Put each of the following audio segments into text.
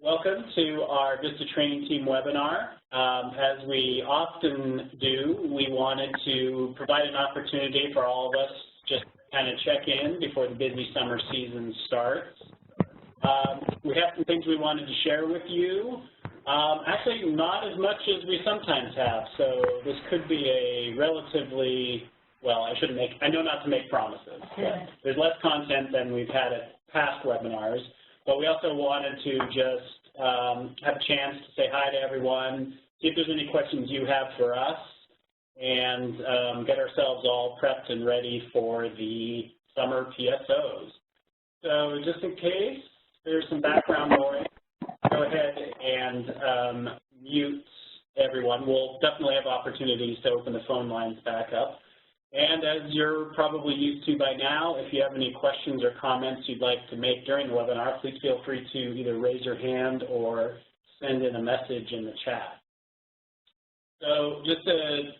Welcome to our VISTA Training Team webinar. As we often do, we wanted to provide an opportunity for all of us just to kind of check in before the busy summer season starts. We have some things we wanted to share with you. Actually, not as much as we sometimes have, so this could be a relatively, well, I know not to make promises, but there's less content than we've had at past webinars. But we also wanted to just have a chance to say hi to everyone, see if there's any questions you have for us, and get ourselves all prepped and ready for the summer PSOs. So just in case there's some background noise, go ahead and mute everyone. We'll definitely have opportunities to open the phone lines back up. And as you're probably used to by now, if you have any questions or comments you'd like to make during the webinar, please feel free to either raise your hand or send in a message in the chat. So just a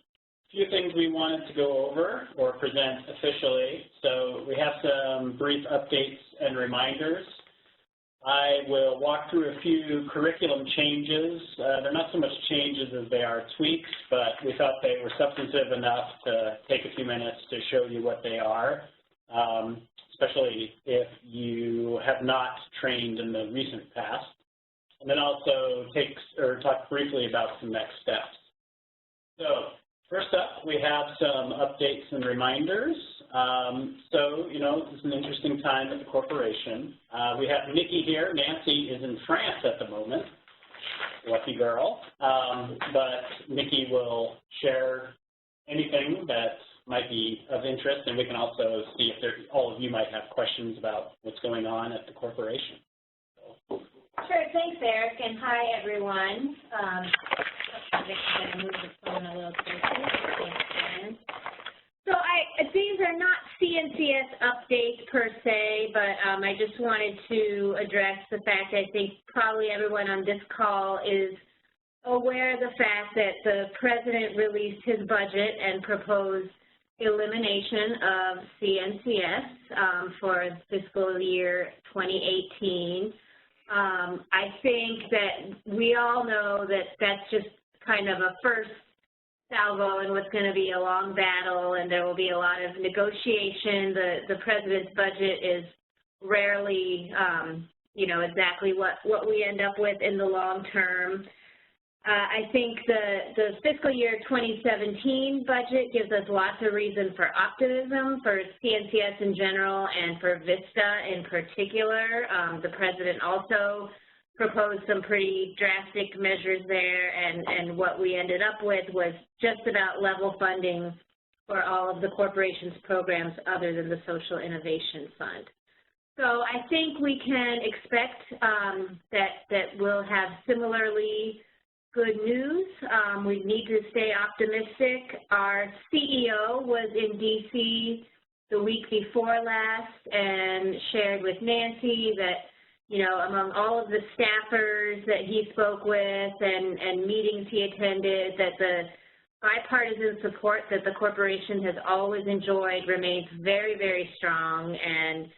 few things we wanted to go over or present officially. So we have some brief updates and reminders. I will walk through a few curriculum changes. They're not so much changes as they are tweaks, but we thought they were substantive enough to take a few minutes to show you what they are, especially if you have not trained in the recent past. And then also talk briefly about some next steps. So first up, we have some updates and reminders. It's an interesting time at the corporation. We have Nikki here. Nancy is in France at the moment. Lucky girl. But Nikki will share anything that might be of interest, and we can also see if all of you might have questions about what's going on at the corporation. Sure. Thanks, Eric, and hi, everyone. I'm going to move the phone a little closer. So these are not CNCS updates per se, but I just wanted to address the fact I think probably everyone on this call is aware of the fact that the President released his budget and proposed elimination of CNCS for fiscal year 2018. I think that we all know that that's just kind of a first salvo and what's going to be a long battle, and there will be a lot of negotiation. The President's budget is rarely, exactly what we end up with in the long term. I think the fiscal year 2017 budget gives us lots of reason for optimism for CNCS in general and for VISTA in particular. The President also proposed some pretty drastic measures there, and what we ended up with was just about level funding for all of the corporation's programs other than the Social Innovation Fund. So I think we can expect that we'll have similarly good news. We need to stay optimistic. Our CEO was in D.C. the week before last and shared with Nancy that among all of the staffers that he spoke with and meetings he attended, that the bipartisan support that the corporation has always enjoyed remains very, very strong, and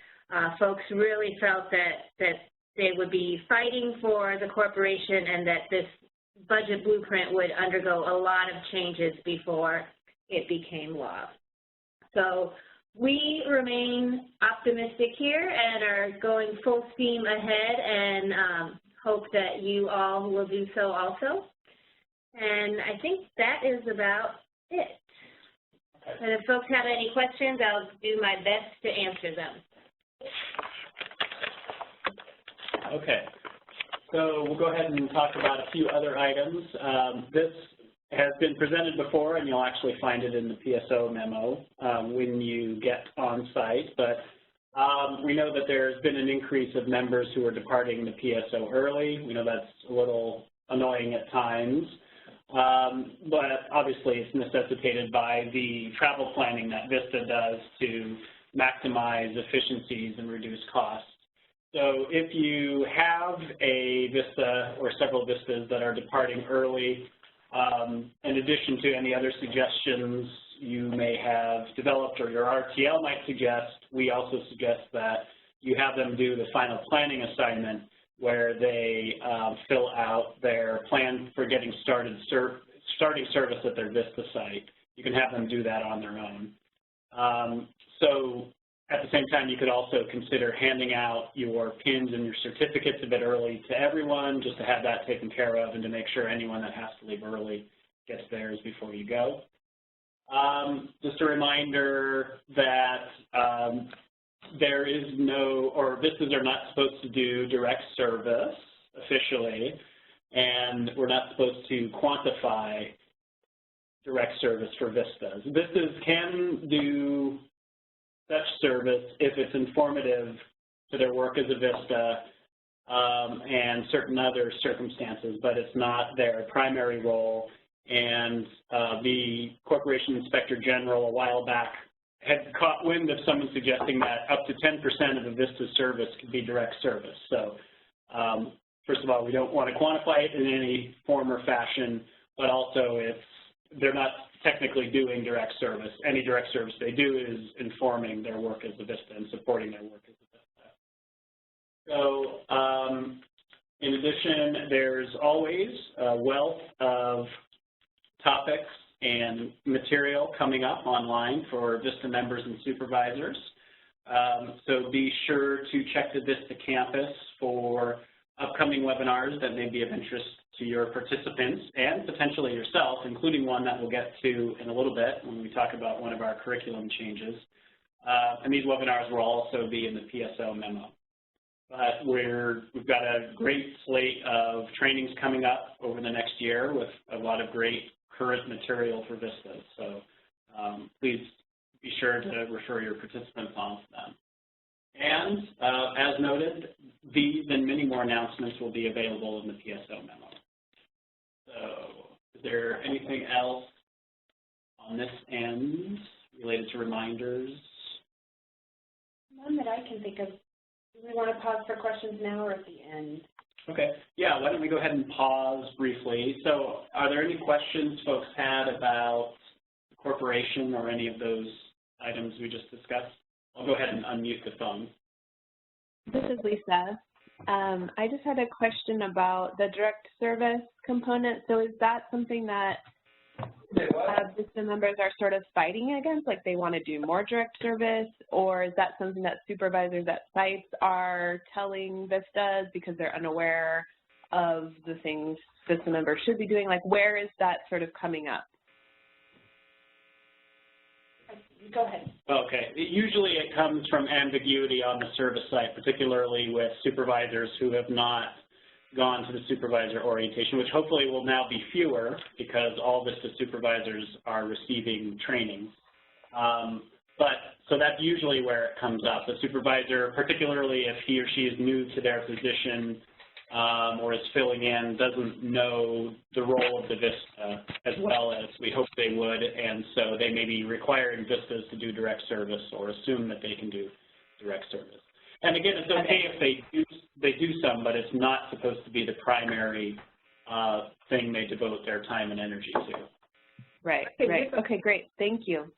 folks really felt that they would be fighting for the corporation and that this budget blueprint would undergo a lot of changes before it became law. So we remain optimistic here and are going full steam ahead, and hope that you all will do so also. And I think that is about it. And if folks have any questions, I'll do my best to answer them. Okay. So we'll go ahead and talk about a few other items. This has been presented before, and you'll actually find it in the PSO memo when you get on site. But we know that there's been an increase of members who are departing the PSO early. We know that's a little annoying at times, but obviously it's necessitated by the travel planning that VISTA does to maximize efficiencies and reduce costs. So if you have a VISTA or several VISTAs that are departing early, in addition to any other suggestions you may have developed or your RTL might suggest, we also suggest that you have them do the final planning assignment where they fill out their plan for getting starting service at their VISTA site. You can have them do that on their own. So at the same time, you could also consider handing out your pins and your certificates a bit early to everyone, just to have that taken care of and to make sure anyone that has to leave early gets theirs before you go. Just a reminder that there is no, or VISTAs are not supposed to do direct service officially, and we're not supposed to quantify direct service for VISTAs. VISTAs can do such service if it's informative to their work as a VISTA and certain other circumstances, but it's not their primary role. And the Corporation Inspector General a while back had caught wind of someone suggesting that up to 10% of a VISTA service could be direct service. So first of all, we don't want to quantify it in any form or fashion, but also they're not technically doing direct service. Any direct service they do is informing their work as a VISTA and supporting their work as a VISTA. So in addition, there's always a wealth of topics and material coming up online for VISTA members and supervisors. So be sure to check the VISTA campus for upcoming webinars that may be of interest to your participants and potentially yourself, including one that we'll get to in a little bit when we talk about one of our curriculum changes. And these webinars will also be in the PSO memo. But we've got a great slate of trainings coming up over the next year with a lot of great current material for VISTAs. So please be sure to refer your participants on to them. And as noted, these and many more announcements will be available in the PSO memo. So is there anything else on this end related to reminders? None that I can think of. Do we want to pause for questions now or at the end? Okay. Yeah, why don't we go ahead and pause briefly. So are there any questions folks had about the corporation or any of those items we just discussed? I'll go ahead and unmute the phone. This is Lisa. I just had a question about the direct service component. So is that something that VISTA members are sort of fighting against, like they want to do more direct service, or is that something that supervisors at sites are telling VISTAs because they're unaware of the things VISTA members should be doing? Like, where is that sort of coming up? Go ahead. Okay. Usually it comes from ambiguity on the service site, particularly with supervisors who have not gone to the supervisor orientation, which hopefully will now be fewer because all VISTA supervisors are receiving training. So that's usually where it comes up. The supervisor, particularly if he or she is new to their position or is filling in, doesn't know the role of the VISTA as well as we hope they would, and so they may be requiring VISTAs to do direct service or assume that they can do direct service. And again, it's okay if they do some, but it's not supposed to be the primary thing they devote their time and energy to. Right, right. Okay, great. Thank you.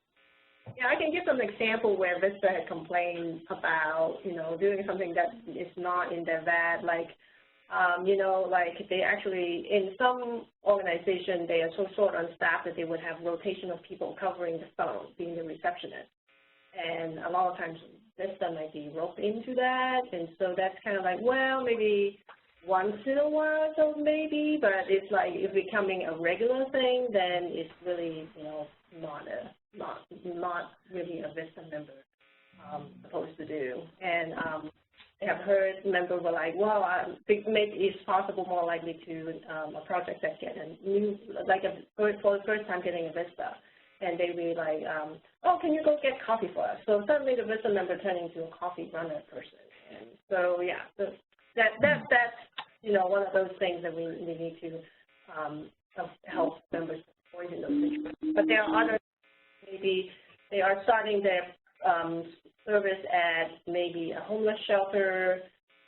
Yeah, I can give some example where VISTA had complained about, doing something that is not in their VAD, like, like they actually, in some organization, they are so short on staff that they would have rotation of people covering the phone, being the receptionist. And a lot of times, VISTA might be roped into that, and so that's kind of like, well, maybe once in a while, so maybe, but it's like if becoming a regular thing, then it's really, not really a VISTA member supposed to do. And I have heard members were like, well, maybe it's possible more likely to a project that get a new, like for the first time getting a VISTA. And they be like, oh, can you go get coffee for us? So suddenly the VISTA member turning into a coffee runner person. And so, yeah, so that's one of those things that we need to help members avoid in those situations. But there are others, maybe they are starting their service at maybe a homeless shelter.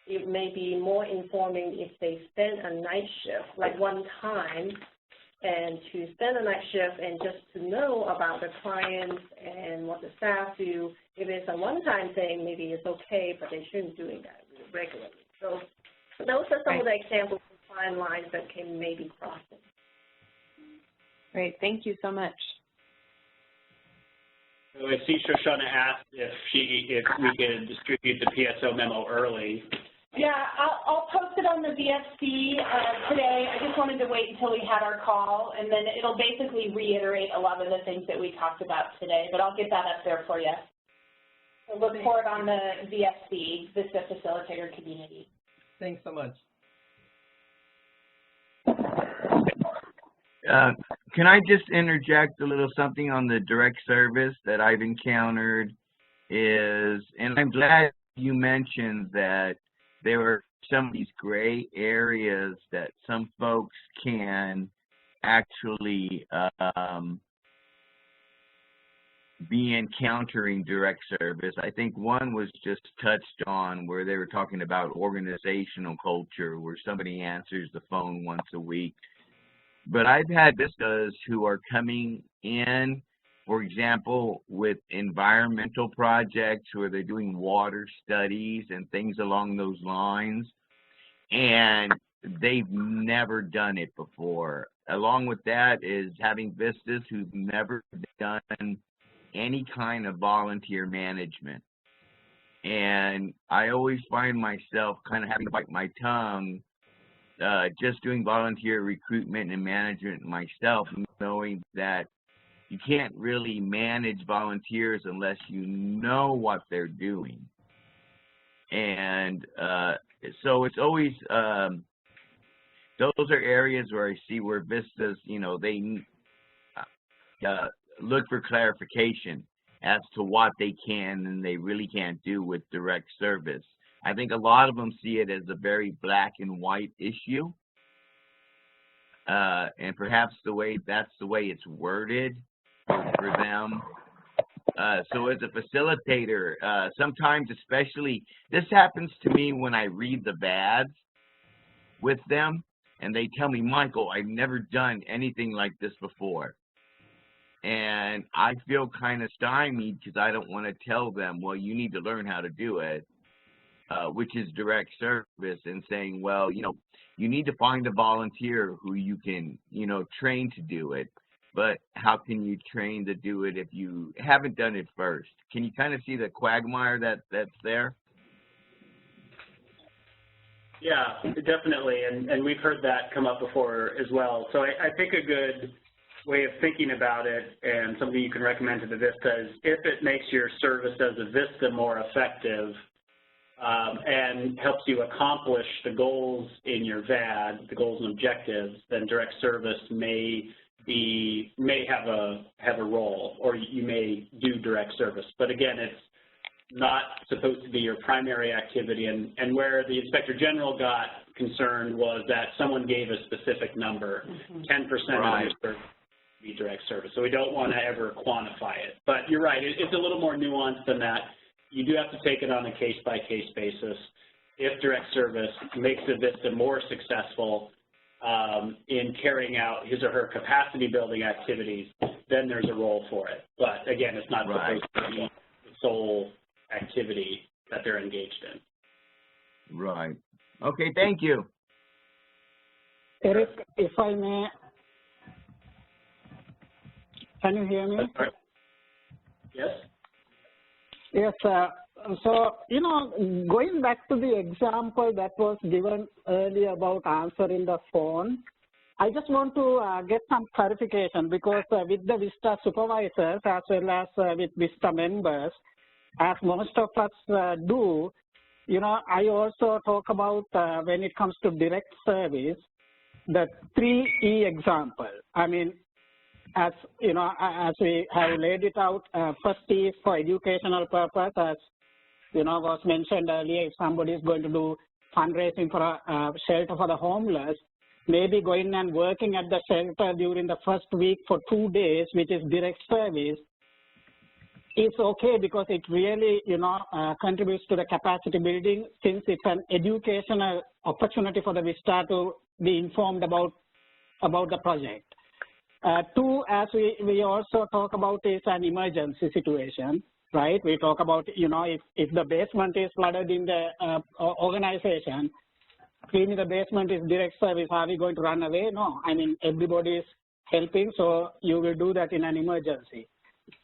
It may be more informing if they spend a night shift, like one time, and to spend a night shift and just to know about the clients and what the staff do. If it's a one-time thing, maybe it's okay, but they shouldn't be doing that regularly. So those are some of the examples of fine lines that can maybe cross it. Great, thank you so much. So I see Shoshana asked if we could distribute the PSO memo early. Yeah, I'll post it on the VSC today. I just wanted to wait until we had our call, and then it'll basically reiterate a lot of the things that we talked about today, but I'll get that up there for you. So look for it on the VSC, VISTA Facilitator Community. Thanks so much. Can I just interject a little something on the direct service that I've encountered is, and I'm glad you mentioned that there are some of these gray areas that some folks can actually be encountering direct service. I think one was just touched on where they were talking about organizational culture, where somebody answers the phone once a week. But I've had VISTAs who are coming in, for example, with environmental projects where they're doing water studies and things along those lines, and they've never done it before. Along with that is having VISTAs who've never done any kind of volunteer management. And I always find myself kind of having to bite my tongue just doing volunteer recruitment and management myself, knowing that you can't really manage volunteers unless you know what they're doing. And so it's always, those are areas where I see where VISTAs, you know, they look for clarification as to what they can and they really can't do with direct service. I think a lot of them see it as a very black and white issue. And perhaps that's the way it's worded for them. So as a facilitator, sometimes especially, this happens to me when I read the VADs with them, and they tell me, Michael, I've never done anything like this before. And I feel kind of stymied because I don't want to tell them, well, you need to learn how to do it. Which is direct service, and saying, well, you know, you need to find a volunteer who you can, you know, train to do it. But how can you train to do it if you haven't done it first? Can you kind of see the quagmire that's there? Yeah, definitely, and we've heard that come up before as well. So I think a good way of thinking about it, and something you can recommend to the VISTA, is if it makes your service as a VISTA more effective, and helps you accomplish the goals in your VAD, the goals and objectives, then direct service may have a role, or you may do direct service. But again, it's not supposed to be your primary activity, and where the Inspector General got concerned was that someone gave a specific number, 10% of your service be direct service. So we don't want to ever quantify it. But you're right, it's a little more nuanced than that. You do have to take it on a case-by-case basis. If direct service makes a VISTA more successful in carrying out his or her capacity-building activities, then there's a role for it. But again, it's not supposed to be the sole activity that they're engaged in. Right. Okay, thank you. Eric, if I may, can you hear me? Yes? Yes, so, you know, going back to the example that was given earlier about answering the phone, I just want to get some clarification, because with the VISTA supervisors as well as with VISTA members, as most of us do, you know, I also talk about when it comes to direct service, the 3E example. I mean, as you know, as we have laid it out, first is for educational purpose, as you know was mentioned earlier. If somebody is going to do fundraising for a shelter for the homeless, maybe going and working at the shelter during the first week for 2 days, which is direct service, is okay, because it really, you know, contributes to the capacity building, since it's an educational opportunity for the VISTA to be informed about the project. 2, as we also talk about, is an emergency situation, right? We talk about, you know, if the basement is flooded in the organization, cleaning the basement is direct service. Are we going to run away? No. I mean, everybody is helping, so you will do that in an emergency.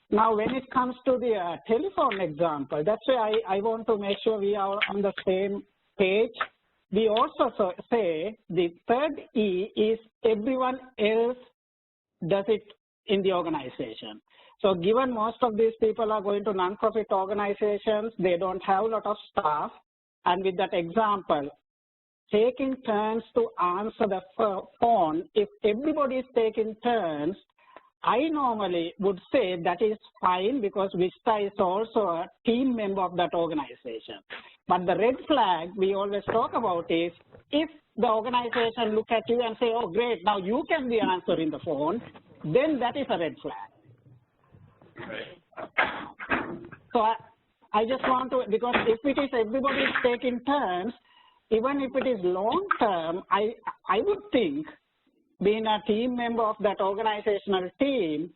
Now, when it comes to the telephone example, that's why I want to make sure we are on the same page. We also say the third E is everyone else does it in the organization. So given most of these people are going to nonprofit organizations, they don't have a lot of staff. And with that example, taking turns to answer the phone, if everybody is taking turns, I normally would say that is fine because VISTA is also a team member of that organization. But the red flag we always talk about is if the organization look at you and say, oh, great, now you can be answering the phone, then that is a red flag. Right. So I just want to, because if it is everybody is taking turns, even if it is long term, I would think being a team member of that organizational team,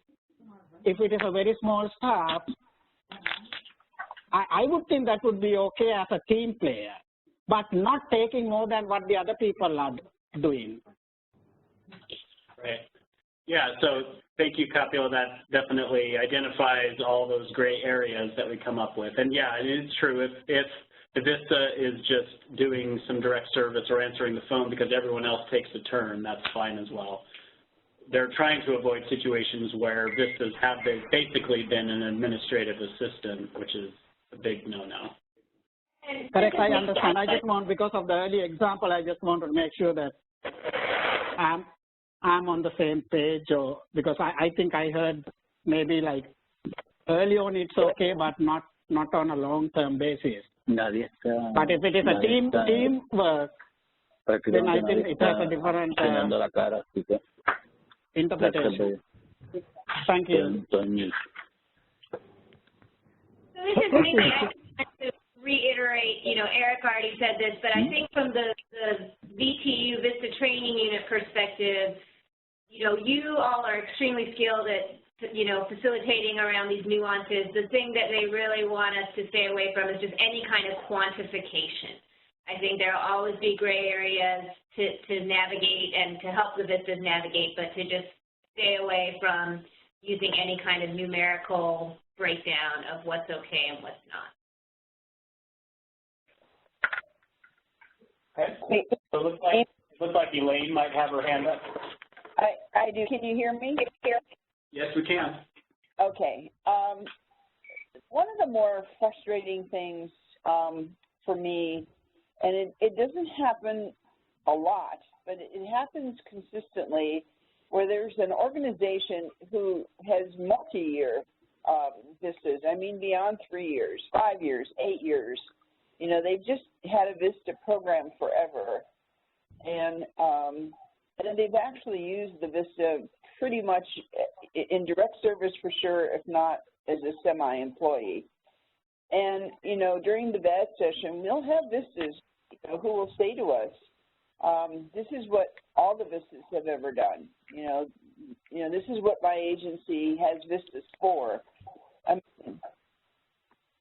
if it is a very small staff, I would think that would be okay as a team player, but not taking more than what the other people are doing. Right. Yeah, so thank you, Kapil. That definitely identifies all those gray areas that we come up with. And yeah, it is true. If the VISTA is just doing some direct service or answering the phone because everyone else takes a turn, that's fine as well. They're trying to avoid situations where VISTAs have basically been an administrative assistant, which is a big no-no. Correct, I understand. I just want, because of the early example, I just want to make sure that I'm on the same page, or because I think I heard maybe like early on it's okay, but not on a long-term basis. But if it is a team work, then I think it has a different interpretation. Thank you. So this is maybe I want to reiterate, Eric already said this, but I think from the VTU, VISTA Training Unit perspective, you all are extremely skilled at, facilitating around these nuances. The thing that they really want us to stay away from is just any kind of quantification. I think there will always be gray areas to navigate and to help the VISTAs navigate, but to just stay away from using any kind of numerical breakdown of what's okay and what's not. Okay. So it looks like Elaine might have her hand up. I do. Can you hear me? Yes, we can. Okay. One of the more frustrating things for me, and it doesn't happen a lot, but it happens consistently, where there's an organization who has multi-year VISTAs, I mean beyond 3 years, 5 years, 8 years. They've just had a VISTA program forever, and they've actually used the VISTA pretty much in direct service for sure, if not as a semi-employee. And, during the VAD session, we'll have VISTAs who will say to us, this is what all the VISTAs have ever done. This is what my agency has VISTAs for. I mean,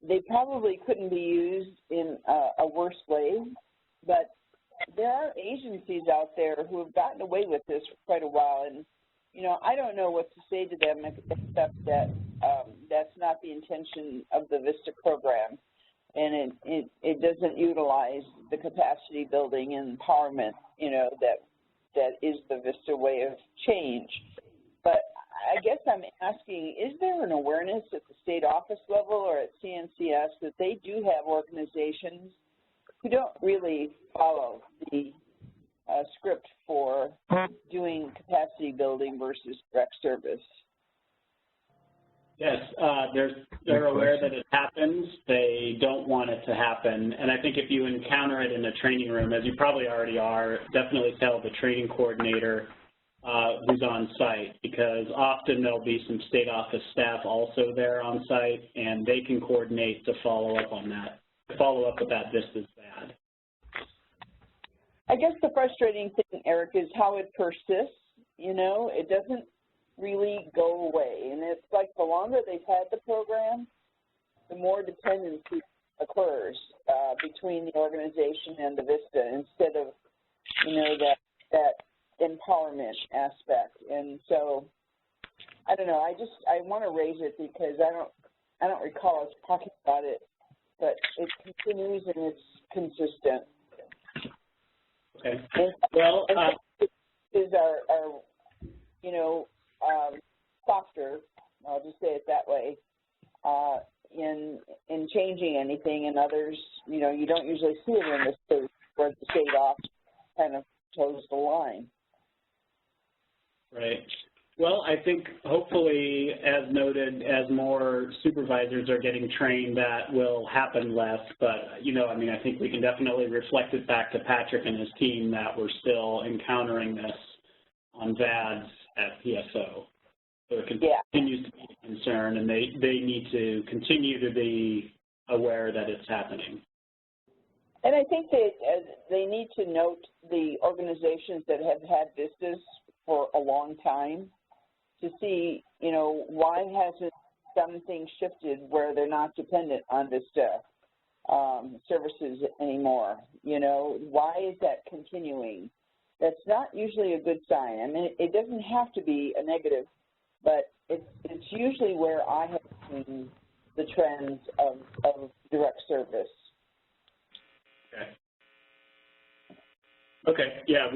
they probably couldn't be used in a worse way, but there are agencies out there who have gotten away with this for quite a while, and I don't know what to say to them except that that's not the intention of the VISTA program, and it doesn't utilize the capacity building and empowerment that is the VISTA way of change. But I guess I'm asking, is there an awareness at the state office level or at CNCS that they do have organizations who don't really follow the script for doing capacity building versus direct service? Yes, they're aware that it happens. They don't want it to happen. And I think if you encounter it in a training room, as you probably already are, definitely tell the training coordinator who's on site, because often there'll be some state office staff also there on site, and they can coordinate to follow up on that. Follow up with that VISTA's bad. I guess the frustrating thing, Eric, is how it persists. It doesn't really go away. And it's like the longer they've had the program, the more dependency occurs between the organization and the VISTA, instead of you know, that empowerment aspect. And so, I don't know, I want to raise it because I don't recall us talking about it, but it continues and it's consistent. Okay. And, well, is our you know, softer, I'll just say it that way, in changing anything, and others, you know, you don't usually see it in the state where the state off kind of toes the line. Right. Well, I think hopefully, as noted, as more supervisors are getting trained, that will happen less. But, you know, I mean, I think we can definitely reflect it back to Patrick and his team that we're still encountering this on VADs at PSO. So it continues to be a concern, and they need to continue to be aware that it's happening. And I think that they need to note the organizations that have had VISTAs for a long time to see, you know, why hasn't something shifted where they're not dependent on VISTA services anymore? You know, why is that continuing? That's not usually a good sign. I mean, it doesn't have to be a negative, but it's usually where I have seen the trends of direct service. Okay. Okay, yeah,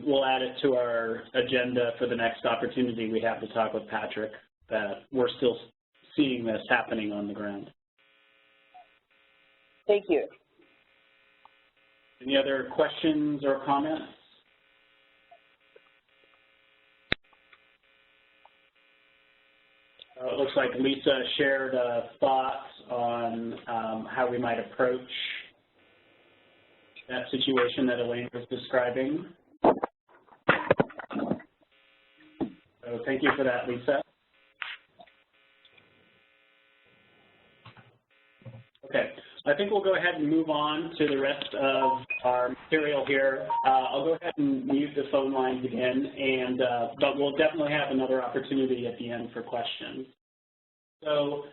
we'll add it to our agenda for the next opportunity we have to talk with Patrick, that we're still seeing this happening on the ground. Thank you. Any other questions or comments? It looks like Lisa shared thoughts on how we might approach that situation that Elaine was describing. So thank you for that, Lisa. Okay, I think we'll go ahead and move on to the rest of our material here. I'll go ahead and mute the phone lines again, and but we'll definitely have another opportunity at the end for questions. So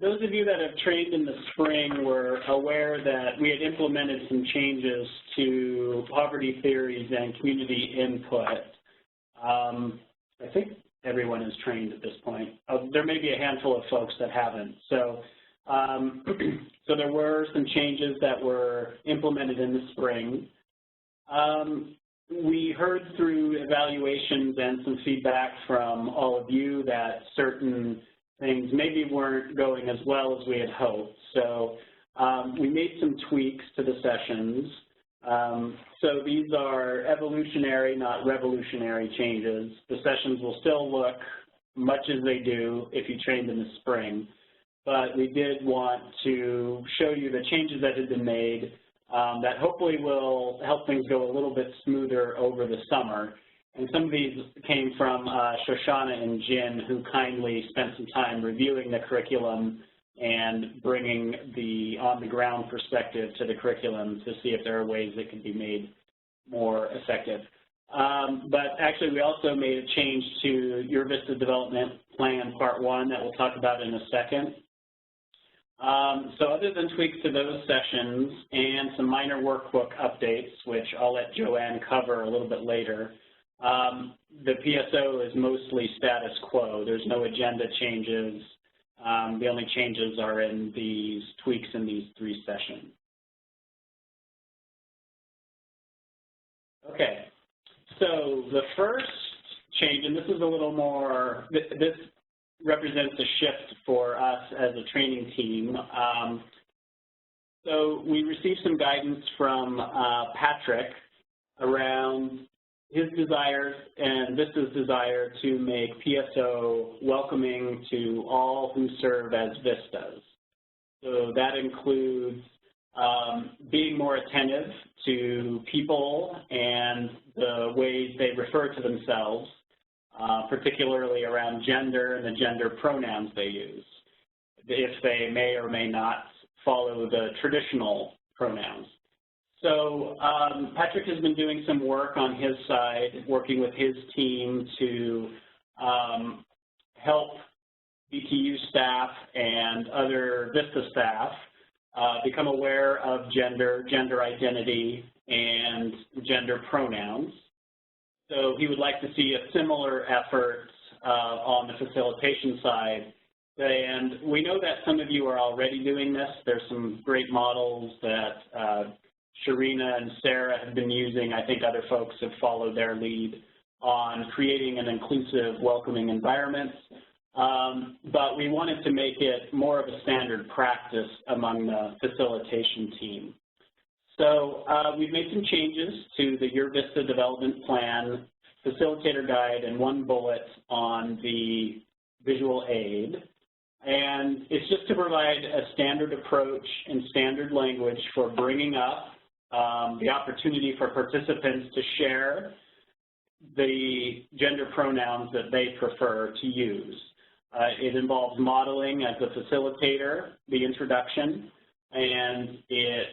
those of you that have trained in the spring were aware that we had implemented some changes to poverty theories and community input. I think everyone is trained at this point. There may be a handful of folks that haven't. So, so there were some changes that were implemented in the spring. We heard through evaluations and some feedback from all of you that certain things maybe weren't going as well as we had hoped. So we made some tweaks to the sessions. So these are evolutionary, not revolutionary changes. The sessions will still look much as they do if you trained in the spring. But we did want to show you the changes that had been made that hopefully will help things go a little bit smoother over the summer. And some of these came from Shoshana and Jin, who kindly spent some time reviewing the curriculum and bringing the on-the-ground perspective to the curriculum to see if there are ways it could be made more effective. But actually, we also made a change to your VISTA Development Plan Part 1 that we'll talk about in a second. So other than tweaks to those sessions and some minor workbook updates, which I'll let Joanne cover a little bit later, the PSO is mostly status quo. There's no agenda changes. The only changes are in these tweaks in these 3 sessions. Okay, so the first change, and this is a little more, this represents a shift for us as a training team. So we received some guidance from Patrick around his desire and VISTA's desire to make PSO welcoming to all who serve as VISTAs. So that includes being more attentive to people and the ways they refer to themselves, particularly around gender and the gender pronouns they use, if they may or may not follow the traditional pronouns. So Patrick has been doing some work on his side, working with his team to help BTU staff and other VISTA staff become aware of gender, gender identity, and gender pronouns. So he would like to see a similar effort on the facilitation side. And we know that some of you are already doing this. There's some great models that Sharina and Sarah have been using. I think other folks have followed their lead on creating an inclusive, welcoming environment. But we wanted to make it more of a standard practice among the facilitation team. So we've made some changes to the Your VISTA development plan, facilitator guide, and one bullet on the visual aid. And it's just to provide a standard approach and standard language for bringing up the opportunity for participants to share the gender pronouns that they prefer to use. It involves modeling as a facilitator, the introduction, and it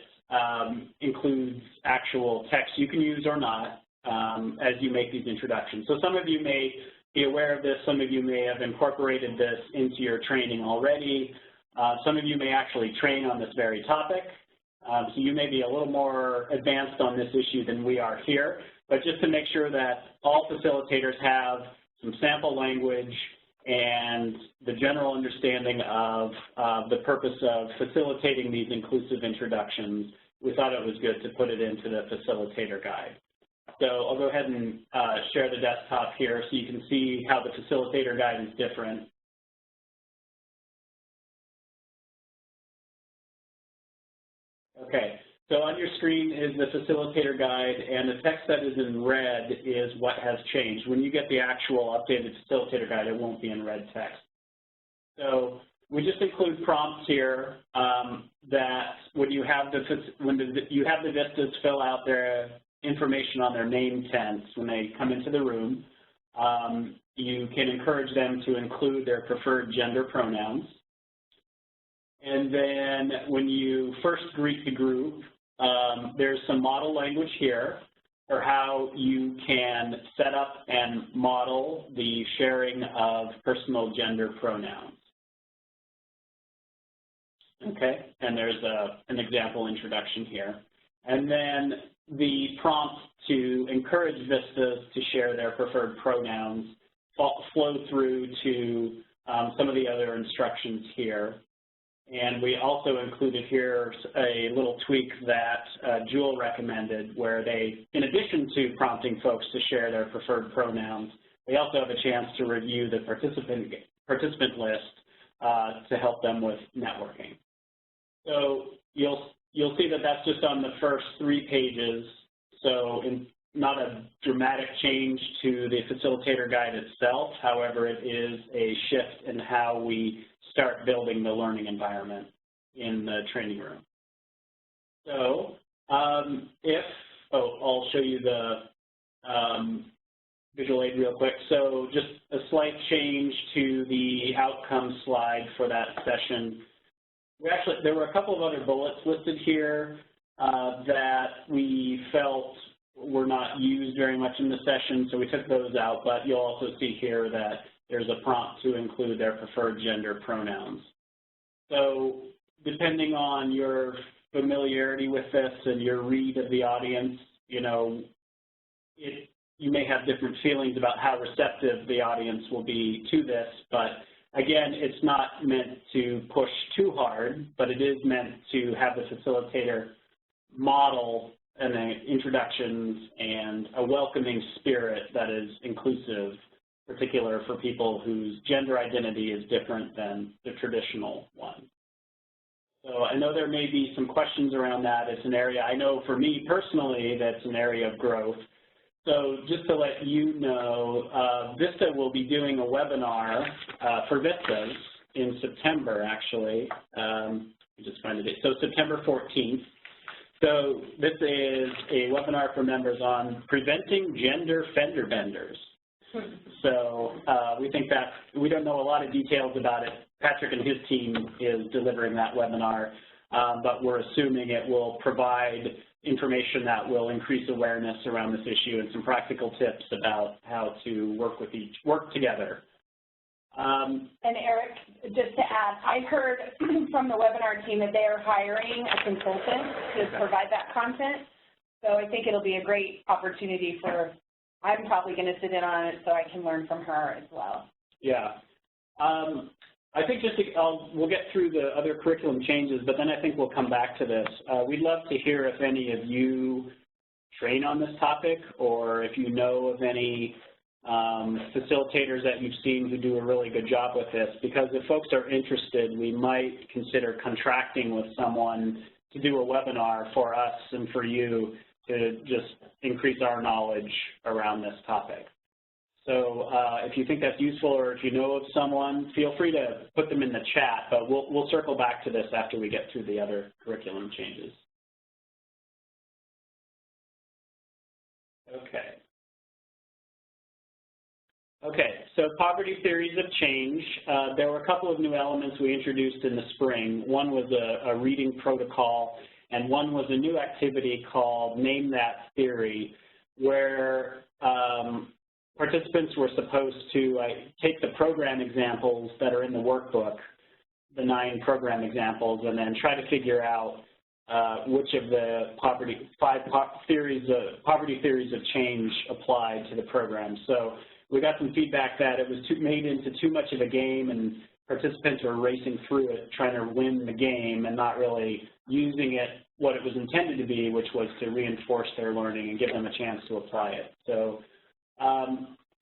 includes actual text you can use or not as you make these introductions. So some of you may be aware of this. Some of you may have incorporated this into your training already. Some of you may actually train on this very topic. So you may be a little more advanced on this issue than we are here. But just to make sure that all facilitators have some sample language and the general understanding of the purpose of facilitating these inclusive introductions, we thought it was good to put it into the facilitator guide. So I'll go ahead and share the desktop here so you can see how the facilitator guide is different. Okay, so on your screen is the facilitator guide, and the text that is in red is what has changed. When you get the actual updated facilitator guide, it won't be in red text. So we just include prompts here that when you have the VISTAs fill out their information on their name tents when they come into the room, you can encourage them to include their preferred gender pronouns. And then when you first greet the group, there's some model language here for how you can set up and model the sharing of personal gender pronouns. Okay, and there's an example introduction here. And then the prompt to encourage VISTAs to share their preferred pronouns flow through to some of the other instructions here. And we also included here a little tweak that Jewel recommended, where they, in addition to prompting folks to share their preferred pronouns, they also have a chance to review the participant list to help them with networking. So you'll see that that's just on the first 3 pages, so not a dramatic change to the facilitator guide itself. However, it is a shift in how we start building the learning environment in the training room. So I'll show you the visual aid real quick. So just a slight change to the outcome slide for that session. There were a couple of other bullets listed here that we felt were not used very much in the session, so we took those out, but you'll also see here that there's a prompt to include their preferred gender pronouns. So depending on your familiarity with this and your read of the audience, you may have different feelings about how receptive the audience will be to this, but again, it's not meant to push too hard, but it is meant to have the facilitator model and introductions and a welcoming spirit that is inclusive, particular for people whose gender identity is different than the traditional one. So I know there may be some questions around that. It's an area, I know for me personally, that's an area of growth. So just to let you know, VISTA will be doing a webinar for VISTAs in September, actually. Let me just find the date. So September 14th. So this is a webinar for members on preventing gender fender benders. So we think that, we don't know a lot of details about it. Patrick and his team is delivering that webinar, but we're assuming it will provide information that will increase awareness around this issue and some practical tips about how to work together And Eric, just to add, I heard from the webinar team that they are hiring a consultant to provide that content. So I think it'll be a great opportunity for, I'm probably going to sit in on it so I can learn from her as well. Yeah. I think just we'll get through the other curriculum changes, but then I think we'll come back to this. We'd love to hear if any of you train on this topic, or if you know of any facilitators that you've seen who do a really good job with this, because if folks are interested, we might consider contracting with someone to do a webinar for us and for you to just increase our knowledge around this topic. So if you think that's useful, or if you know of someone, feel free to put them in the chat, but we'll circle back to this after we get through the other curriculum changes. Okay. Okay, so poverty theories of change. There were a couple of new elements we introduced in the spring. One was a reading protocol, and one was a new activity called Name That Theory, where participants were supposed to take the program examples that are in the workbook, the 9 program examples, and then try to figure out which of the poverty theories of change applied to the program. So we got some feedback that it was made into too much of a game, and participants were racing through it, trying to win the game and not really using it what it was intended to be, which was to reinforce their learning and give them a chance to apply it. So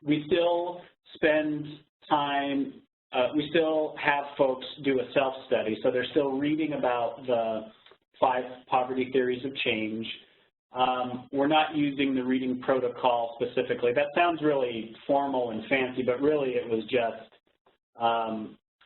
we still spend time, we still have folks do a self-study, so they're still reading about the 5 poverty theories of change. We're not using the reading protocol specifically. That sounds really formal and fancy, but really it was just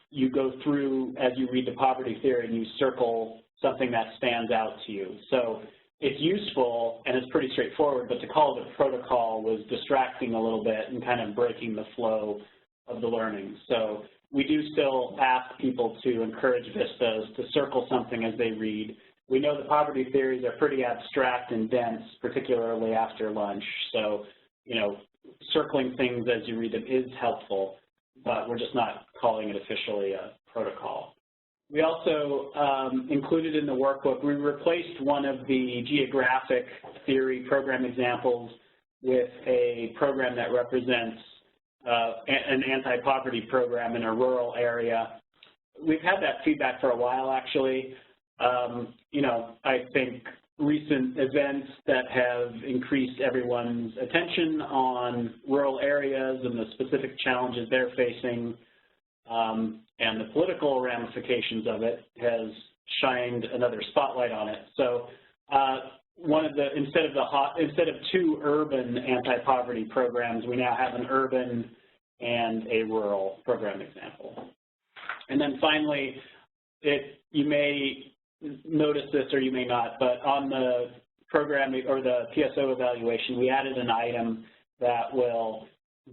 you go through as you read the poverty theory and you circle something that stands out to you. So it's useful and it's pretty straightforward, but to call it a protocol was distracting a little bit and kind of breaking the flow of the learning. So we do still ask people to encourage VISTAs to circle something as they read. We know the poverty theories are pretty abstract and dense, particularly after lunch. So, you know, circling things as you read them is helpful, but we're just not calling it officially a protocol. We also included in the workbook, we replaced one of the geographic theory program examples with a program that represents an anti-poverty program in a rural area. We've had that feedback for a while, actually. You know, I think recent events that have increased everyone's attention on rural areas and the specific challenges they're facing and the political ramifications of it has shined another spotlight on it. So one of the, instead of 2 urban anti-poverty programs, we now have an urban and a rural program example. And then finally, you may notice this or you may not, but on the program or the PSO evaluation, we added an item that will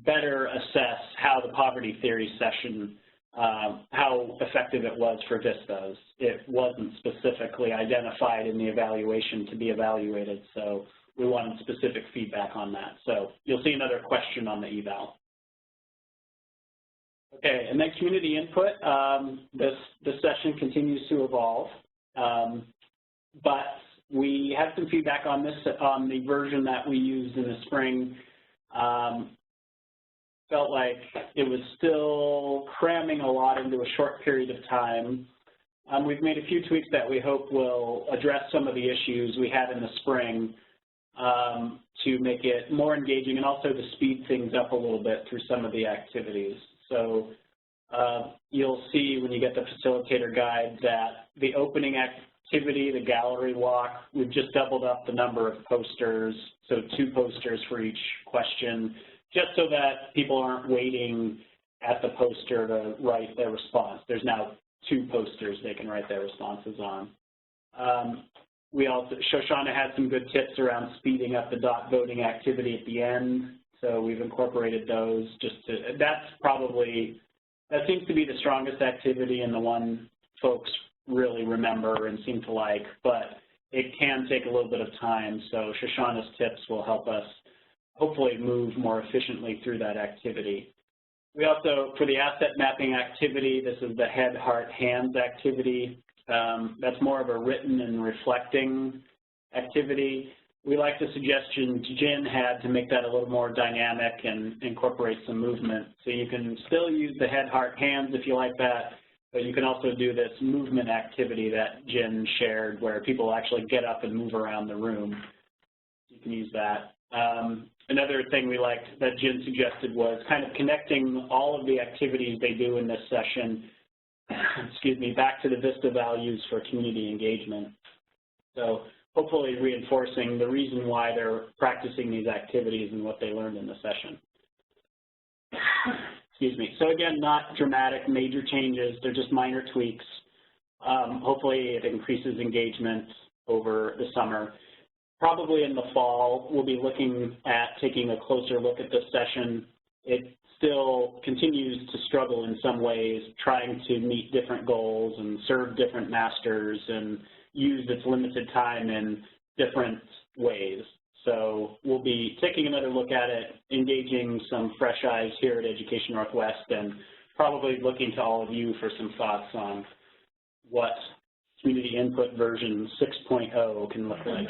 better assess how the poverty theory session, how effective it was for VISTAs. It wasn't specifically identified in the evaluation to be evaluated, so we wanted specific feedback on that. So you'll see another question on the eval. Okay, and then community input. This session continues to evolve. But we had some feedback on this, on the version that we used in the spring. Felt like it was still cramming a lot into a short period of time. We've made a few tweaks that we hope will address some of the issues we had in the spring to make it more engaging and also to speed things up a little bit through some of the activities. So you'll see when you get the facilitator guide that the opening activity, the gallery walk, we've just doubled up the number of posters, so 2 posters for each question, just so that people aren't waiting at the poster to write their response. There's now 2 posters they can write their responses on. We also, Shoshana had some good tips around speeding up the dot voting activity at the end, so we've incorporated those just to, that seems to be the strongest activity and the one folks really remember and seem to like, but it can take a little bit of time, so Shoshana's tips will help us hopefully move more efficiently through that activity. We also, for the asset mapping activity, this is the head, heart, hands activity. That's more of a written and reflecting activity. We like the suggestion Jen had to make that a little more dynamic and incorporate some movement. So you can still use the head, heart, hands if you like that, but you can also do this movement activity that Jen shared where people actually get up and move around the room. You can use that. Another thing we liked that Jen suggested was kind of connecting all of the activities they do in this session, excuse me, back to the VISTA values for community engagement. So hopefully reinforcing the reason why they're practicing these activities and what they learned in the session. Excuse me. So again, not dramatic, major changes. They're just minor tweaks. Hopefully it increases engagement over the summer. Probably in the fall, we'll be looking at taking a closer look at this session. It still continues to struggle in some ways, trying to meet different goals and serve different masters and use its limited time in different ways. So we'll be taking another look at it, engaging some fresh eyes here at Education Northwest, and probably looking to all of you for some thoughts on what community input version 6.0 can look like.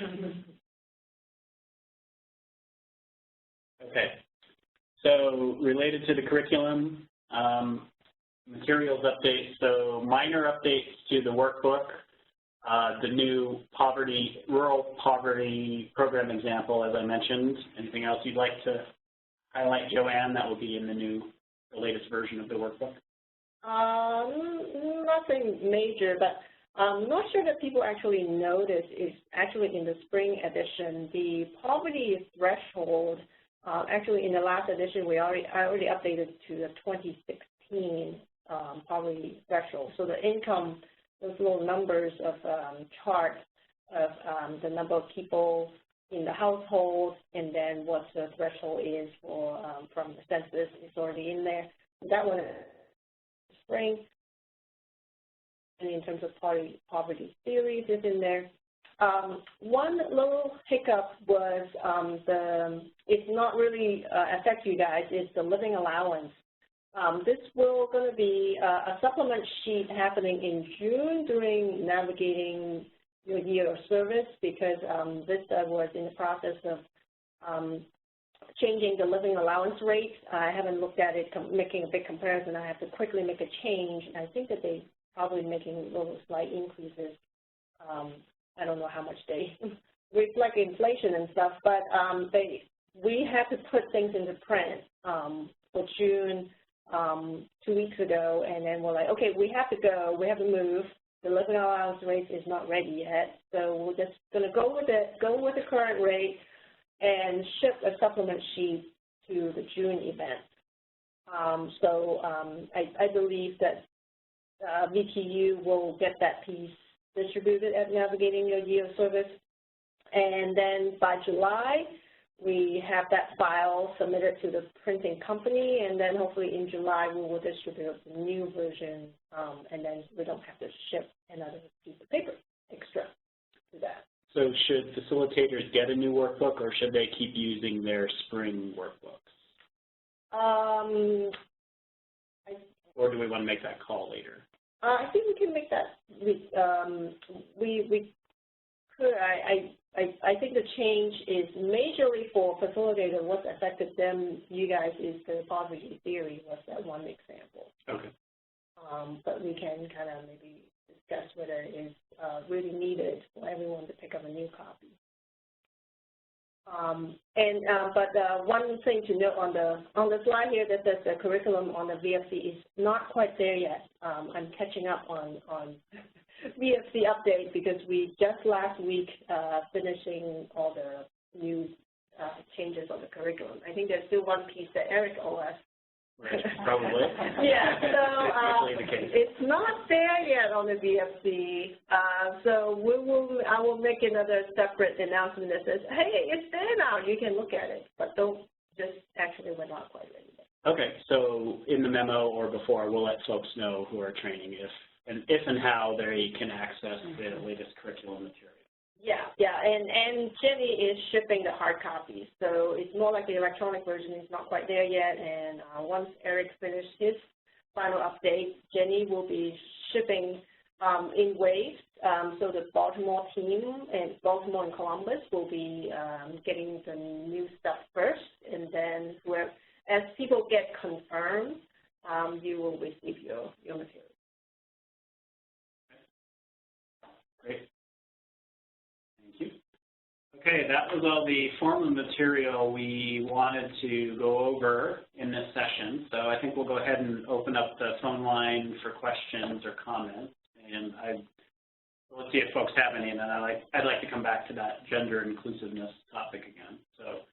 Okay, so related to the curriculum, materials updates, so minor updates to the workbook, the new rural poverty program example, as I mentioned. Anything else you'd like to highlight, Joanne, that will be in the latest version of the workbook? Nothing major, but I'm not sure that people actually notice is actually in the spring edition, the poverty threshold. Actually, in the last edition, I already updated to the 2016 poverty threshold. So the income, those little numbers of chart of the number of people in the household, and then what the threshold is for from the census is already in there. That one is spring. And in terms of poverty theories is in there. One little hiccup was it's not really affect you guys, is the living allowance. This will going to be a supplement sheet happening in June during navigating your year of service, because VISTA was in the process of changing the living allowance rate. I haven't looked at it, making a big comparison. I have to quickly make a change. I think that they probably making little slight increases. I don't know how much they reflect inflation and stuff, but we had to put things into print for June 2 weeks ago, and then we're like, okay, we have to move. The living allowance rate is not ready yet, so we're just going to go with the current rate and ship a supplement sheet to the June event. I believe that VTU will get that piece distributed at Navigating Your Year of Service, and then by July we have that file submitted to the printing company, and then hopefully in July we will distribute the new version, and then we don't have to ship another piece of paper extra to that. So should facilitators get a new workbook, or should they keep using their spring workbooks? Or do we want to make that call later? I think we can make that. We could. I think the change is majorly for facilitator. What's affected them, you guys, is the poverty theory was that one example. Okay. But we can kind of maybe discuss whether it is really needed for everyone to pick up a new copy. But one thing to note on the slide here that says the curriculum on the VFC is not quite there yet. I'm catching up on VFC update because we just last week finishing all the new changes on the curriculum. I think there's still one piece that Eric owes us. Right, probably. Yeah, so it's not there yet on the VFC. So I will make another separate announcement that says, hey, it's there now. You can look at it, but don't just actually we're not quite ready yet. Okay, so in the memo or before, we'll let folks know who are training if and how they can access the latest curriculum material. Yeah, and Jenny is shipping the hard copies, so it's more like the electronic version is not quite there yet, and once Eric finishes his final update, Jenny will be shipping in waves, so the Baltimore team and Baltimore and Columbus will be getting the new stuff first, and then as people get confirmed, you will receive your material. Great. Thank you. Okay, that was all the formal material we wanted to go over in this session. So I think we'll go ahead and open up the phone line for questions or comments. And let's see if folks have any, and then I'd like to come back to that gender inclusiveness topic again. So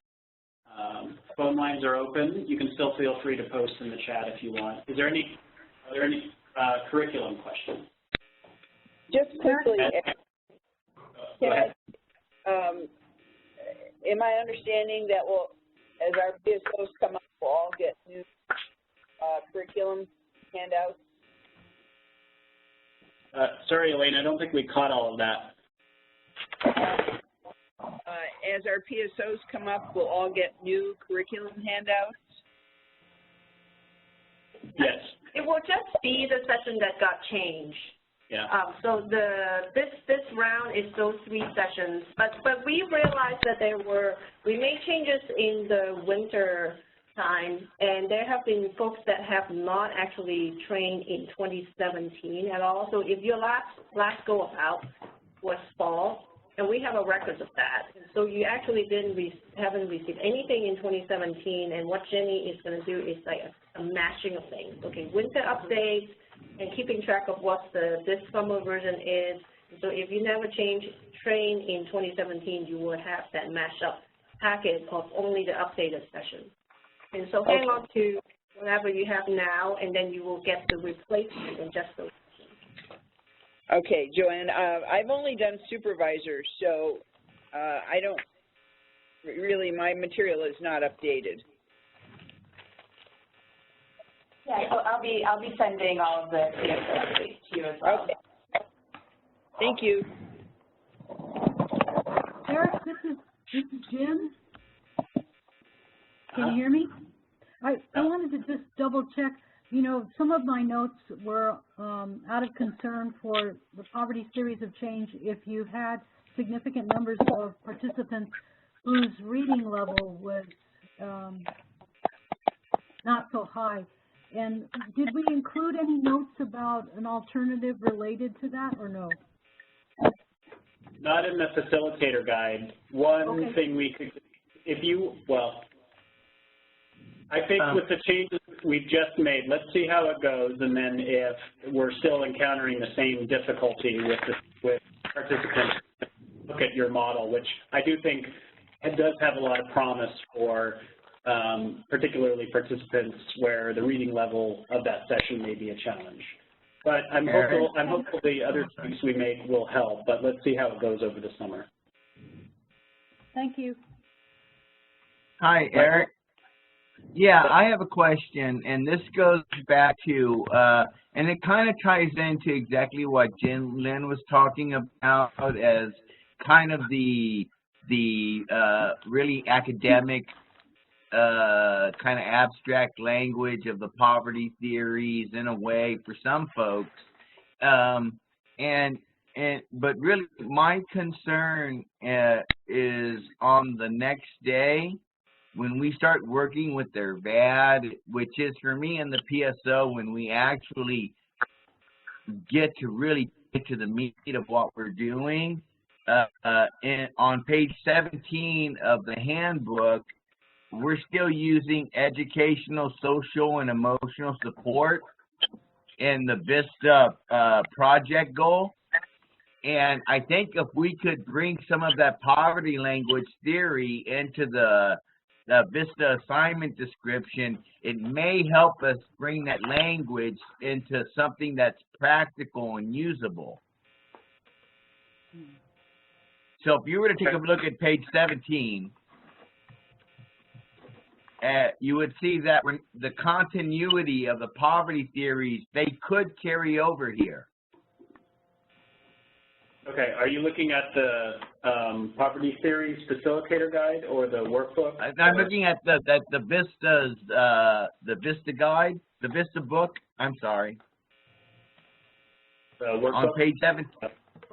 phone lines are open. You can still feel free to post in the chat if you want. Are there any curriculum questions? Just quickly, Go ahead. Am I understanding that as our PSOs come up, we'll all get new curriculum handouts? Sorry, Elaine, I don't think we caught all of that. As our PSOs come up, we'll all get new curriculum handouts? Yes. It will just be the session that got changed. Yeah. So this round is those 3 sessions, but we realized that we made changes in the winter time, and there have been folks that have not actually trained in 2017 at all. So if your last go about was fall, and we have a record of that, and so you actually haven't received anything in 2017, and what Jenny is going to do is like a matching of things. Okay, winter updates, and keeping track of what this summer version is. So if you never train in 2017, you will have that mashed up packet of only the updated session. And so hang on to whatever you have now, and then you will get the replacement in just those sessions. Okay, Joanne, I've only done supervisor, so I don't really, my material is not updated. Yeah, so I'll be sending all of the PSOs to you as well. Okay. Thank you. Eric, this is Jim. Can you hear me? I wanted to just double check. You know, some of my notes were out of concern for the poverty series of change if you had significant numbers of participants whose reading level was not so high. And did we include any notes about an alternative related to that or no? Not in the facilitator guide. One thing we could, I think with the changes we've just made, let's see how it goes, and then if we're still encountering the same difficulty with participants, look at your model, which I do think it does have a lot of promise for particularly participants where the reading level of that session may be a challenge. But I'm hopeful the other tweaks we make will help, but let's see how it goes over the summer. Thank you. Hi, Eric. Yeah, I have a question, and this goes back to, and it kind of ties into exactly what Lynn was talking about as kind of the really academic kind of abstract language of the poverty theories in a way for some folks, but really my concern is on the next day when we start working with their VAD, which is for me in the PSO when we actually get to really get to the meat of what we're doing. On page 17 of the handbook, we're still using educational, social, and emotional support in the VISTA project goal. And I think if we could bring some of that poverty language theory into the VISTA assignment description, it may help us bring that language into something that's practical and usable. So if you were to take a look at page 17, you would see that the continuity of the poverty theories, they could carry over here. Okay, are you looking at Poverty Theories Facilitator Guide or the workbook? I'm looking at the VISTA's the VISTA guide, the VISTA book. I'm sorry. The workbook? On page 7.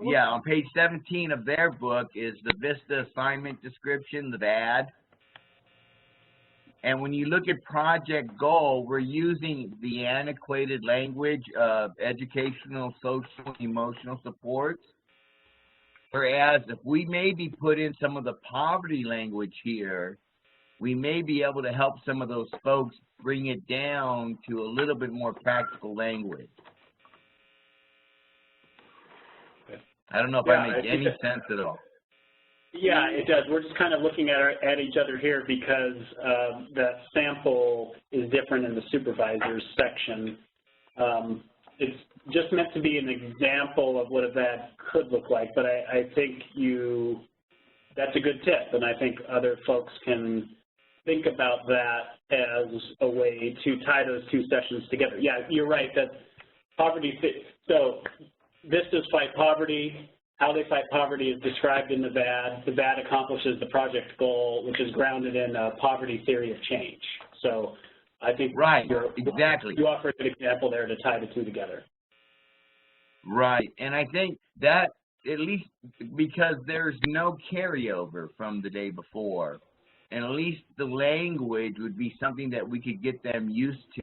Yeah, on page 17 of their book is the VISTA assignment description, the VAD. And when you look at project goal, we're using the antiquated language of educational, social, emotional supports. Whereas if we maybe put in some of the poverty language here, we may be able to help some of those folks bring it down to a little bit more practical language. I don't know if I make any sense at all. Yeah, it does. We're just kind of looking at each other here because that sample is different in the supervisors section. It's just meant to be an example of what a VAD could look like, but I think that's a good tip, and I think other folks can think about that as a way to tie those two sessions together. Yeah, you're right, that poverty, so VISTA's Fight Poverty. How they fight poverty is described in the VAD. The VAD accomplishes the project goal, which is grounded in a poverty theory of change. So I think exactly. You offer a good example there to tie the two together. Right, and I think that at least because there's no carryover from the day before, and at least the language would be something that we could get them used to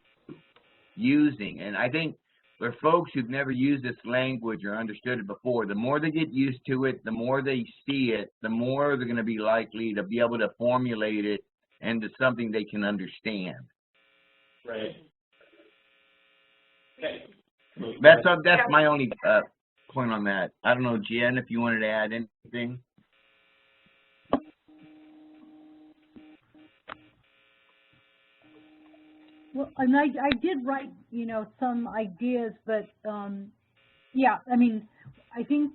using. And I think for folks who've never used this language or understood it before, the more they get used to it, the more they see it, the more they're going to be likely to be able to formulate it into something they can understand. Right. Okay. That's my only point on that. I don't know, Jen, if you wanted to add anything. Well, and I did write, some ideas, but, yeah, I mean, I think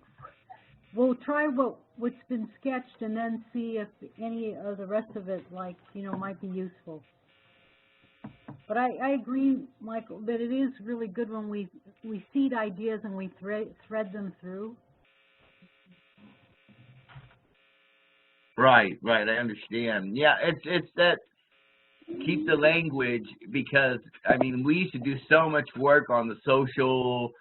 we'll try what's been sketched and then see if any of the rest of it, might be useful. But I agree, Michael, that it is really good when we seed ideas and we thread them through. Right, I understand. Yeah, it's that. Keep the language, because I mean we used to do so much work on the social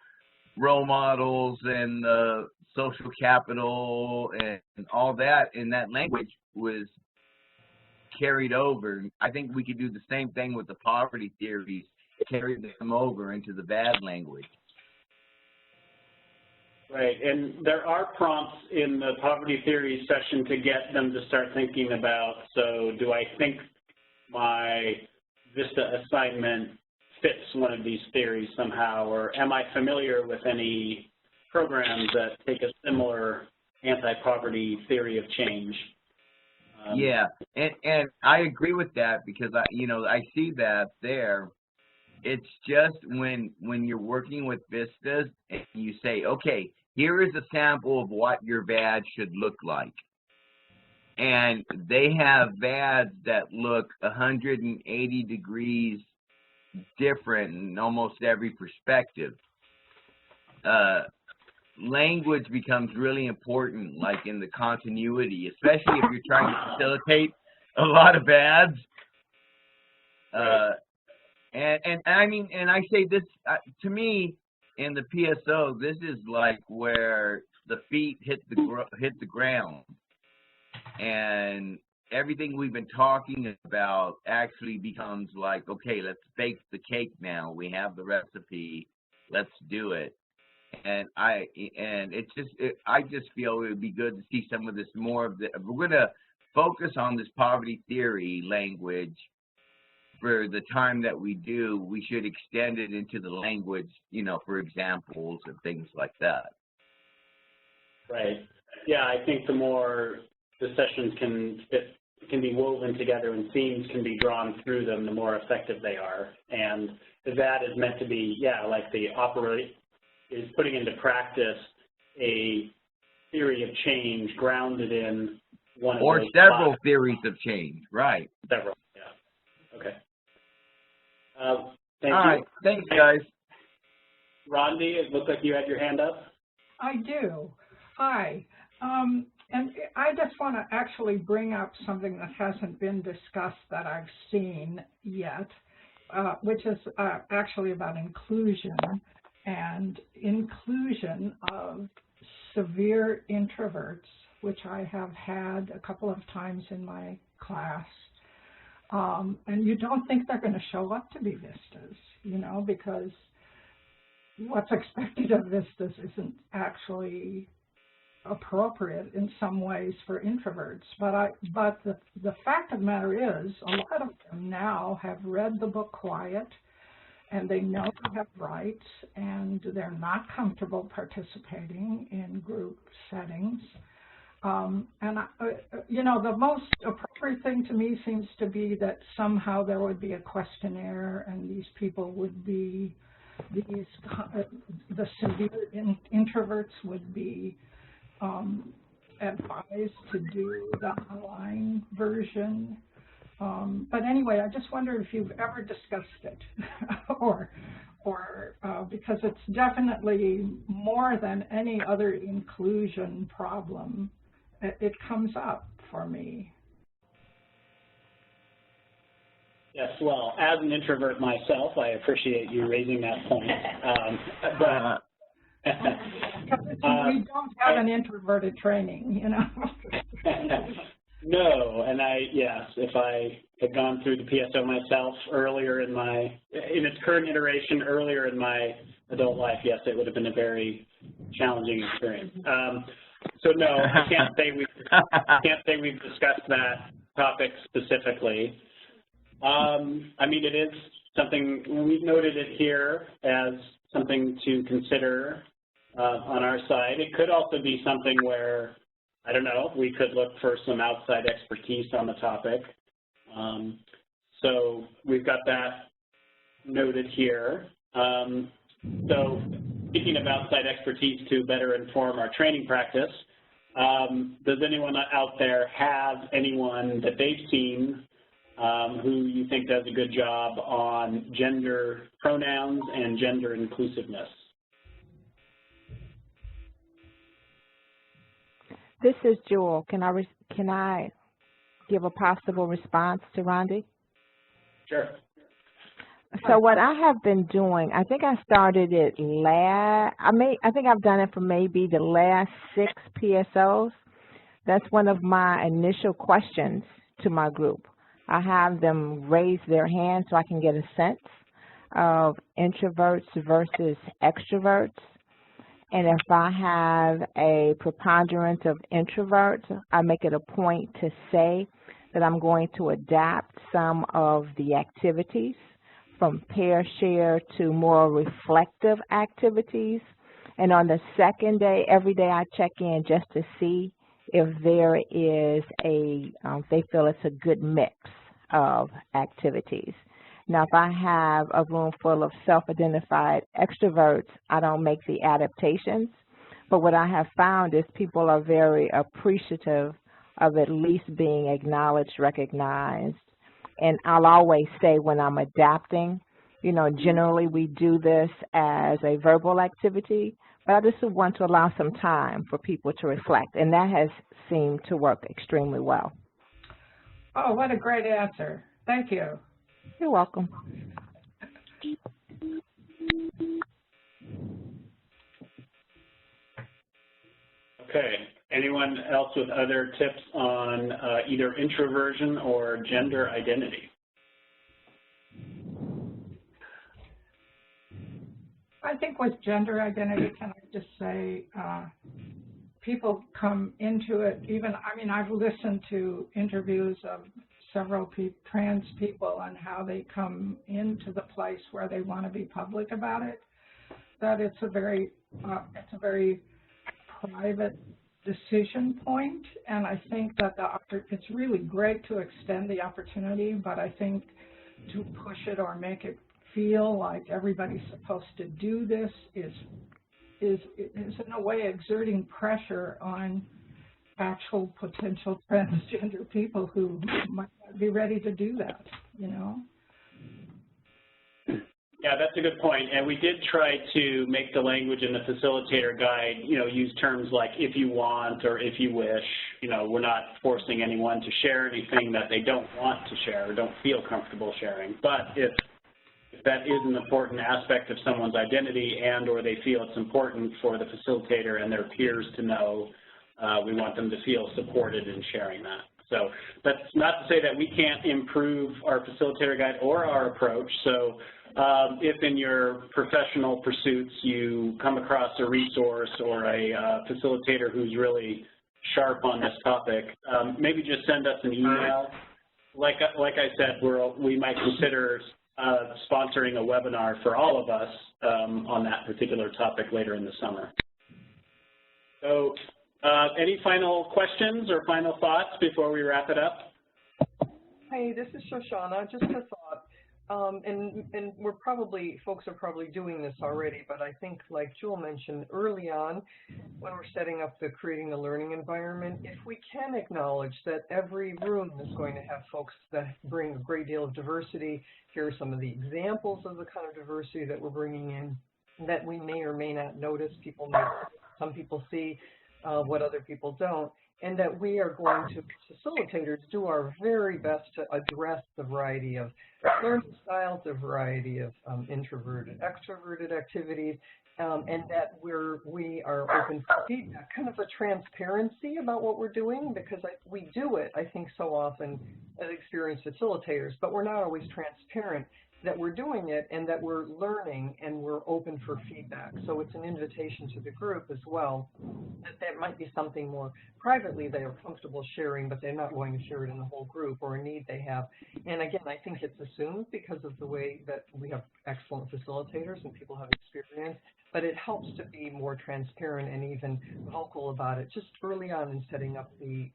role models and the social capital and all that, and that language was carried over. I think we could do the same thing with the poverty theories, carry them over into the VAD language. Right, and there are prompts in the poverty theory session to get them to start thinking about, so do I think my VISTA assignment fits one of these theories somehow, or am I familiar with any programs that take a similar anti-poverty theory of change? Yeah, and I agree with that, because I see that there. It's just when you're working with VISTAs and you say, okay, here is a sample of what your VAD should look like. And they have VADs that look 180 degrees different in almost every perspective. Language becomes really important, like in the continuity, especially if you're trying to facilitate a lot of VADs. And I mean, and I say this, to me, in the PSO, this is like where the feet hit the ground. And everything we've been talking about actually becomes like, okay, let's bake the cake now. We have the recipe. Let's do it. And I just feel it would be good to see some of this more of the. If we're going to focus on this poverty theory language for the time that we do, we should extend it into the language, for examples and things like that. Right. Yeah, I think the more the sessions can be woven together and themes can be drawn through them, the more effective they are. And that is meant to be, like the is putting into practice a theory of change grounded in one of those. Or several theories of change, right. Several, yeah. Okay. Thank you. All right, thanks, guys. Rondi, it looks like you had your hand up. I do. Hi. And I just want to actually bring up something that hasn't been discussed that I've seen yet, which is actually about inclusion and inclusion of severe introverts, which I have had a couple of times in my class. And you don't think they're going to show up to be VISTAs, you know, because what's expected of VISTAs isn't actually appropriate in some ways for introverts. But the fact of the matter is, a lot of them now have read the book Quiet, and they know they have rights, and they're not comfortable participating in group settings. You know, the most appropriate thing to me seems to be that somehow there would be a questionnaire, and these people would be, the severe introverts would be advised to do the online version. But anyway, I just wondered if you've ever discussed it, or because it's definitely more than any other inclusion problem. It comes up for me. Yes, well, as an introvert myself, I appreciate you raising that point. We don't have an introverted training, you know. No, and yes, if I had gone through the PSO myself earlier in its current iteration, earlier in my adult life, yes, it would have been a very challenging experience. So no, I can't say we've discussed that topic specifically. I mean, it is something, we've noted it here as something to consider on our side. It could also be something where, I don't know, we could look for some outside expertise on the topic. So we've got that noted here. So speaking of outside expertise to better inform our training practice, does anyone out there have anyone that they've seen who you think does a good job on gender pronouns and gender inclusiveness? This is Jewel. Can I give a possible response to Rondi? Sure. So what I have been doing, I think I started it I think I've done it for maybe the last 6 PSOs. That's one of my initial questions to my group. I have them raise their hand so I can get a sense of introverts versus extroverts. And if I have a preponderance of introverts, I make it a point to say that I'm going to adapt some of the activities from pair share to more reflective activities. And on the second day, every day I check in just to see if there is they feel it's a good mix of activities. Now, if I have a room full of self-identified extroverts, I don't make the adaptations. But what I have found is people are very appreciative of at least being acknowledged, recognized. And I'll always say when I'm adapting, you know, generally we do this as a verbal activity, but I just want to allow some time for people to reflect. And that has seemed to work extremely well. Oh, what a great answer. Thank you. You're welcome. Okay. Anyone else with other tips on either introversion or gender identity? I think with gender identity, can I just say, people come into it, I've listened to interviews of several trans people and how they come into the place where they want to be public about it, that it's a very private decision point, and I think that it's really great to extend the opportunity, but I think to push it or make it feel like everybody's supposed to do this is in a way exerting pressure on actual potential transgender people who might not be ready to do that, you know? Yeah, that's a good point. And we did try to make the language in the facilitator guide, use terms like if you want or if you wish. We're not forcing anyone to share anything that they don't want to share or don't feel comfortable sharing. But if that is an important aspect of someone's identity and or they feel it's important for the facilitator and their peers to know, we want them to feel supported in sharing that. So that's not to say that we can't improve our facilitator guide or our approach. So if in your professional pursuits you come across a resource or a facilitator who's really sharp on this topic, maybe just send us an email. Like I said, we might consider sponsoring a webinar for all of us on that particular topic later in the summer. So any final questions or final thoughts before we wrap it up? Hey, this is Shoshana. Just a thought. And folks are probably doing this already, but I think like Jewel mentioned early on when we're setting up creating the learning environment, if we can acknowledge that every room is going to have folks that bring a great deal of diversity, here are some of the examples of the kind of diversity that we're bringing in that we may or may not notice. Some people see what other people don't. And that we are going to, facilitators, do our very best to address the variety of learning styles, the variety of introverted, extroverted activities, and that we are open for feedback, kind of a transparency about what we're doing, because we do it, I think, so often as experienced facilitators, but we're not always transparent that we're doing it and that we're learning and we're open for feedback. So it's an invitation to the group as well that there might be something more privately they are comfortable sharing, but they're not going to share it in the whole group or a need they have. And again, I think it's assumed because of the way that we have excellent facilitators and people have experience, but it helps to be more transparent and even vocal about it just early on in setting up the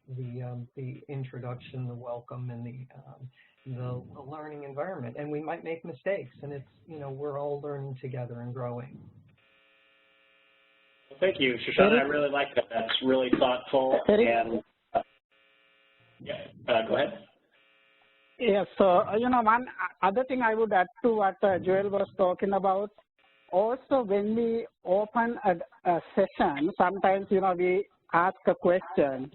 introduction, the welcome, and the learning environment. And we might make mistakes, and it's, we're all learning together and growing. Well, thank you, Shoshana. I really like that. That's really thoughtful. And go ahead. Yeah, so, one other thing I would add to what Joel was talking about, also when we open a session, sometimes, we ask a question.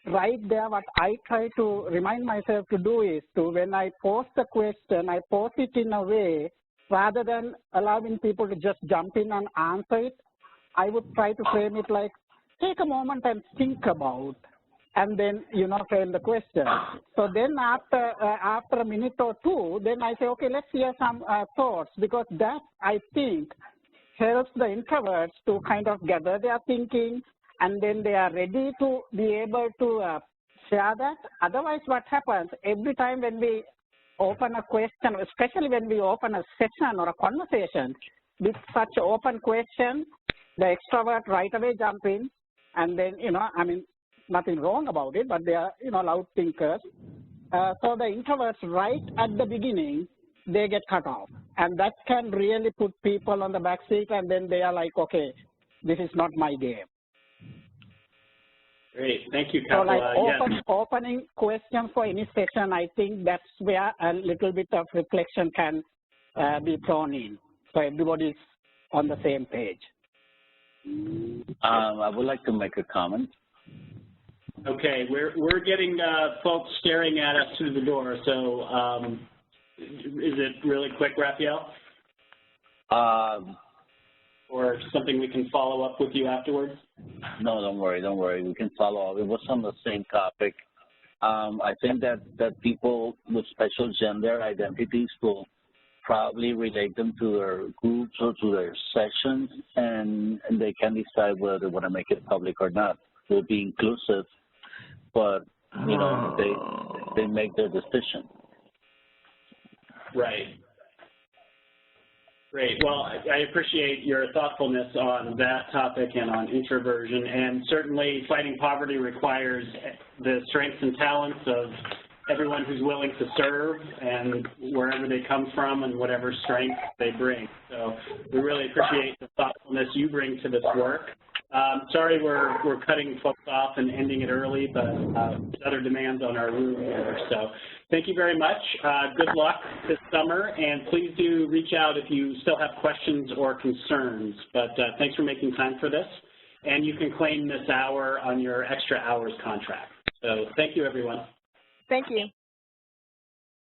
Right there, what I try to remind myself to do is when I post the question, I post it in a way, rather than allowing people to just jump in and answer it, I would try to frame it like, take a moment and think about, and then, frame the question. So then after a minute or two, then I say, okay, let's hear some thoughts, because that, I think, helps the introverts to kind of gather their thinking, and then they are ready to be able to share that. Otherwise, what happens, every time when we open a question, especially when we open a session or a conversation with such open question, the extrovert right away jump in, and then, nothing wrong about it, but they are, loud thinkers. So the introverts right at the beginning, they get cut off. And that can really put people on the back seat, and then they are like, okay, this is not my game. Great, thank you, Kapila. So like opening questions for any session, I think that's where a little bit of reflection can be thrown in, so everybody's on the same page. I would like to make a comment. Okay, we're getting folks staring at us through the door, so is it really quick, Raphael? Or something we can follow up with you afterwards? No, don't worry. We can follow up. It was on the same topic. I think that people with special gender identities will probably relate them to their groups or to their sessions, and they can decide whether they want to make it public or not. They'll be inclusive, but, they make their decision. Right. Great. Well, I appreciate your thoughtfulness on that topic and on introversion, and certainly fighting poverty requires the strengths and talents of everyone who's willing to serve and wherever they come from and whatever strength they bring. So we really appreciate the thoughtfulness you bring to this work, Sorry we're cutting folks off and ending it early, but other demands on our room here. So thank you very much. Good luck this summer, and please do reach out if you still have questions or concerns. But thanks for making time for this, and you can claim this hour on your extra hours contract. So thank you, everyone. Thank you.